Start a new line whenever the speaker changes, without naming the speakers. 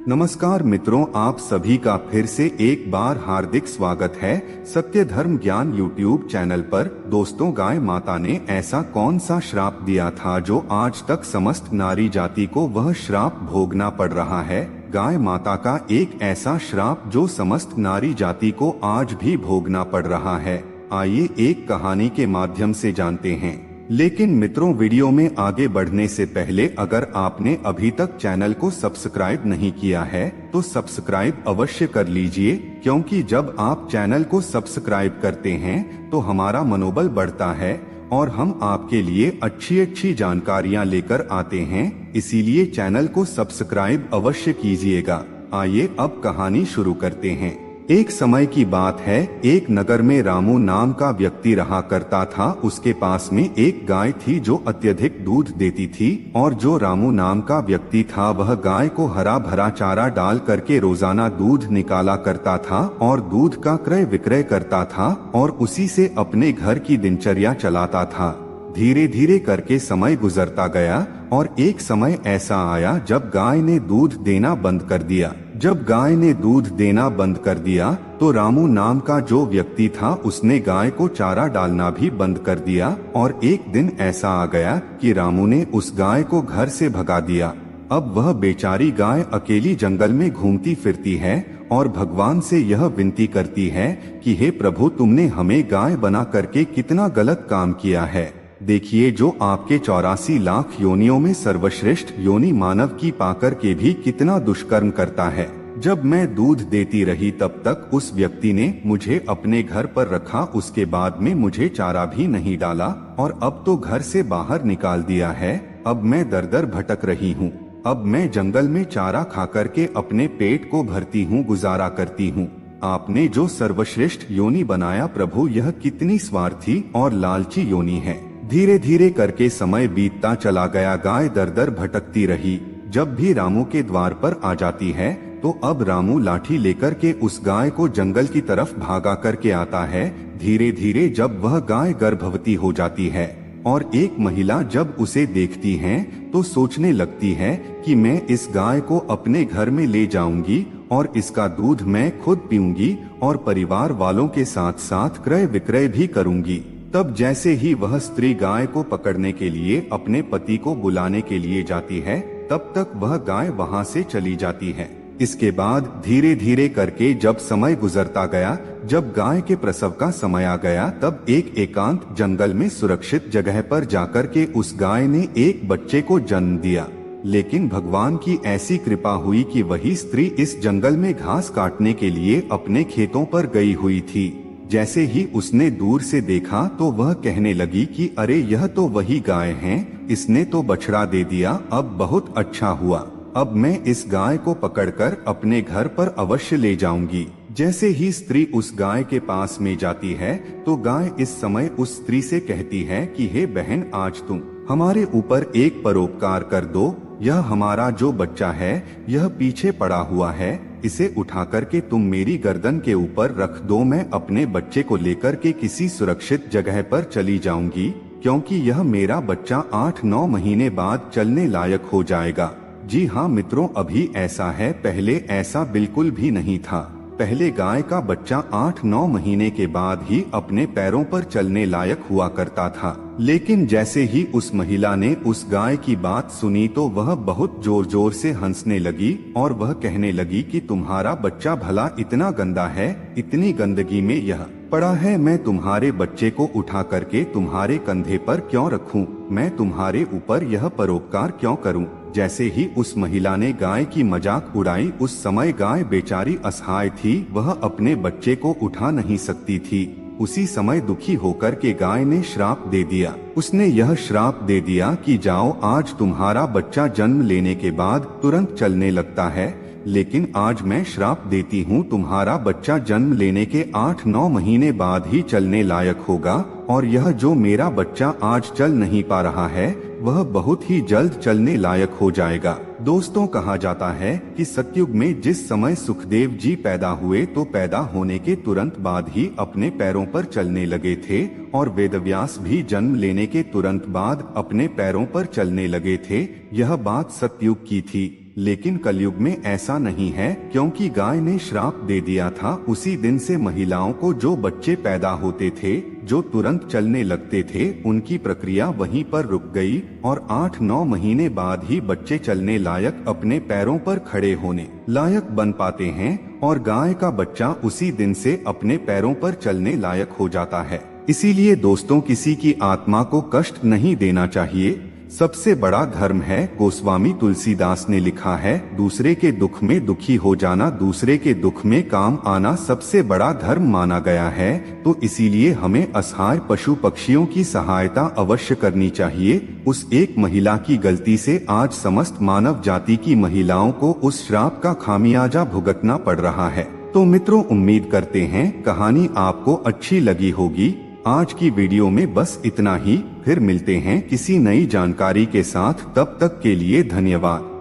नमस्कार मित्रों, आप सभी का फिर से एक बार हार्दिक स्वागत है सत्य धर्म ज्ञान यूट्यूब चैनल पर। दोस्तों, गाय माता ने ऐसा कौन सा श्राप दिया था जो आज तक समस्त नारी जाति को वह श्राप भोगना पड़ रहा है। गाय माता का एक ऐसा श्राप जो समस्त नारी जाति को आज भी भोगना पड़ रहा है, आइए एक कहानी के माध्यम से जानते हैं। लेकिन मित्रों, वीडियो में आगे बढ़ने से पहले अगर आपने अभी तक चैनल को सब्सक्राइब नहीं किया है तो सब्सक्राइब अवश्य कर लीजिए, क्योंकि जब आप चैनल को सब्सक्राइब करते हैं तो हमारा मनोबल बढ़ता है और हम आपके लिए अच्छी जानकारियां लेकर आते हैं। इसीलिए चैनल को सब्सक्राइब अवश्य कीजिएगा। आइए अब कहानी शुरू करते हैं। एक समय की बात है, एक नगर में रामू नाम का व्यक्ति रहा करता था। उसके पास में एक गाय थी जो अत्यधिक दूध देती थी, और जो रामू नाम का व्यक्ति था वह गाय को हरा भरा चारा डाल करके रोजाना दूध निकाला करता था और दूध का क्रय विक्रय करता था और उसी से अपने घर की दिनचर्या चलाता था। धीरे धीरे करके समय गुजरता गया और एक समय ऐसा आया जब गाय ने दूध देना बंद कर दिया। जब गाय ने दूध देना बंद कर दिया तो रामू नाम का जो व्यक्ति था उसने गाय को चारा डालना भी बंद कर दिया। और एक दिन ऐसा आ गया कि रामू ने उस गाय को घर से भगा दिया। अब वह बेचारी गाय अकेली जंगल में घूमती फिरती है और भगवान से यह विनती करती है कि हे प्रभु, तुमने हमें गाय बना करके कितना गलत काम किया है। देखिए, जो आपके 84 लाख योनियों में सर्वश्रेष्ठ योनि मानव की पाकर के भी कितना दुष्कर्म करता है। जब मैं दूध देती रही तब तक उस व्यक्ति ने मुझे अपने घर पर रखा, उसके बाद में मुझे चारा भी नहीं डाला और अब तो घर से बाहर निकाल दिया है। अब मैं दर दर भटक रही हूँ। अब मैं जंगल में चारा खा करके अपने पेट को भरती हूँ, गुजारा करती हूँ। आपने जो सर्वश्रेष्ठ योनि बनाया प्रभु, यह कितनी स्वार्थी और लालची योनि है। धीरे धीरे करके समय बीतता चला गया। गाय दर दर भटकती रही। जब भी रामू के द्वार पर आ जाती है तो अब रामू लाठी लेकर के उस गाय को जंगल की तरफ भागा करके आता है। धीरे धीरे जब वह गाय गर्भवती हो जाती है और एक महिला जब उसे देखती है तो सोचने लगती है कि मैं इस गाय को अपने घर में ले जाऊंगी और इसका दूध मैं खुद पीऊंगी और परिवार वालों के साथ साथ क्रय विक्रय भी करूंगी। तब जैसे ही वह स्त्री गाय को पकड़ने के लिए अपने पति को बुलाने के लिए जाती है, तब तक वह गाय वहां से चली जाती है। इसके बाद धीरे धीरे करके जब समय गुजरता गया, जब गाय के प्रसव का समय आ गया, तब एक एकांत जंगल में सुरक्षित जगह पर जाकर के उस गाय ने एक बच्चे को जन्म दिया। लेकिन भगवान की ऐसी कृपा हुई कि वही स्त्री इस जंगल में घास काटने के लिए अपने खेतों पर गई हुई थी। जैसे ही उसने दूर से देखा तो वह कहने लगी कि अरे, यह तो वही गाय है, इसने तो बछड़ा दे दिया। अब बहुत अच्छा हुआ, अब मैं इस गाय को पकड़कर अपने घर पर अवश्य ले जाऊंगी। जैसे ही स्त्री उस गाय के पास में जाती है तो गाय इस समय उस स्त्री से कहती है कि हे बहन, आज तुम हमारे ऊपर एक परोपकार कर दो। यह हमारा जो बच्चा है यह पीछे पड़ा हुआ है, इसे उठा करके तुम मेरी गर्दन के ऊपर रख दो। मैं अपने बच्चे को लेकर के किसी सुरक्षित जगह पर चली जाऊंगी, क्योंकि यह मेरा बच्चा 8-9 महीने बाद चलने लायक हो जाएगा। जी हाँ मित्रों, अभी ऐसा है, पहले ऐसा बिल्कुल भी नहीं था। पहले गाय का बच्चा 8-9 महीने के बाद ही अपने पैरों पर चलने लायक हुआ करता था। लेकिन जैसे ही उस महिला ने उस गाय की बात सुनी तो वह बहुत जोर जोर से हंसने लगी और वह कहने लगी कि तुम्हारा बच्चा भला इतना गंदा है, इतनी गंदगी में यह पड़ा है, मैं तुम्हारे बच्चे को उठा करके तुम्हारे कंधे पर क्यों रखूं? मैं तुम्हारे ऊपर यह परोपकार क्यों करूं? जैसे ही उस महिला ने गाय की मजाक उड़ाई, उस समय गाय बेचारी असहाय थी, वह अपने बच्चे को उठा नहीं सकती थी। उसी समय दुखी होकर के गाय ने श्राप दे दिया। उसने यह श्राप दे दिया कि जाओ, आज तुम्हारा बच्चा जन्म लेने के बाद तुरंत चलने लगता है, लेकिन आज मैं श्राप देती हूँ, तुम्हारा बच्चा जन्म लेने के 8-9 महीने बाद ही चलने लायक होगा और यह जो मेरा बच्चा आज चल नहीं पा रहा है वह बहुत ही जल्द चलने लायक हो जाएगा। दोस्तों, कहा जाता है कि सतयुग में जिस समय सुखदेव जी पैदा हुए तो पैदा होने के तुरंत बाद ही अपने पैरों पर चलने लगे थे और वेदव्यास भी जन्म लेने के तुरंत बाद अपने पैरों पर चलने लगे थे। यह बात सतयुग की थी। लेकिन कलयुग में ऐसा नहीं है, क्योंकि गाय ने श्राप दे दिया था। उसी दिन से महिलाओं को जो बच्चे पैदा होते थे, जो तुरंत चलने लगते थे, उनकी प्रक्रिया वहीं पर रुक गई और 8-9 महीने बाद ही बच्चे चलने लायक, अपने पैरों पर खड़े होने लायक बन पाते हैं और गाय का बच्चा उसी दिन से अपने पैरों पर चलने लायक हो जाता है। इसीलिए दोस्तों, किसी की आत्मा को कष्ट नहीं देना चाहिए। सबसे बड़ा धर्म है, गोस्वामी तुलसीदास ने लिखा है, दूसरे के दुख में दुखी हो जाना, दूसरे के दुख में काम आना सबसे बड़ा धर्म माना गया है। तो इसीलिए हमें असहाय पशु पक्षियों की सहायता अवश्य करनी चाहिए। उस एक महिला की गलती से आज समस्त मानव जाति की महिलाओं को उस श्राप का खामियाजा भुगतना पड़ रहा है। तो मित्रों, उम्मीद करते हैं कहानी आपको अच्छी लगी होगी। आज की वीडियो में बस इतना ही। फिर मिलते हैं किसी नई जानकारी के साथ। तब तक के लिए धन्यवाद।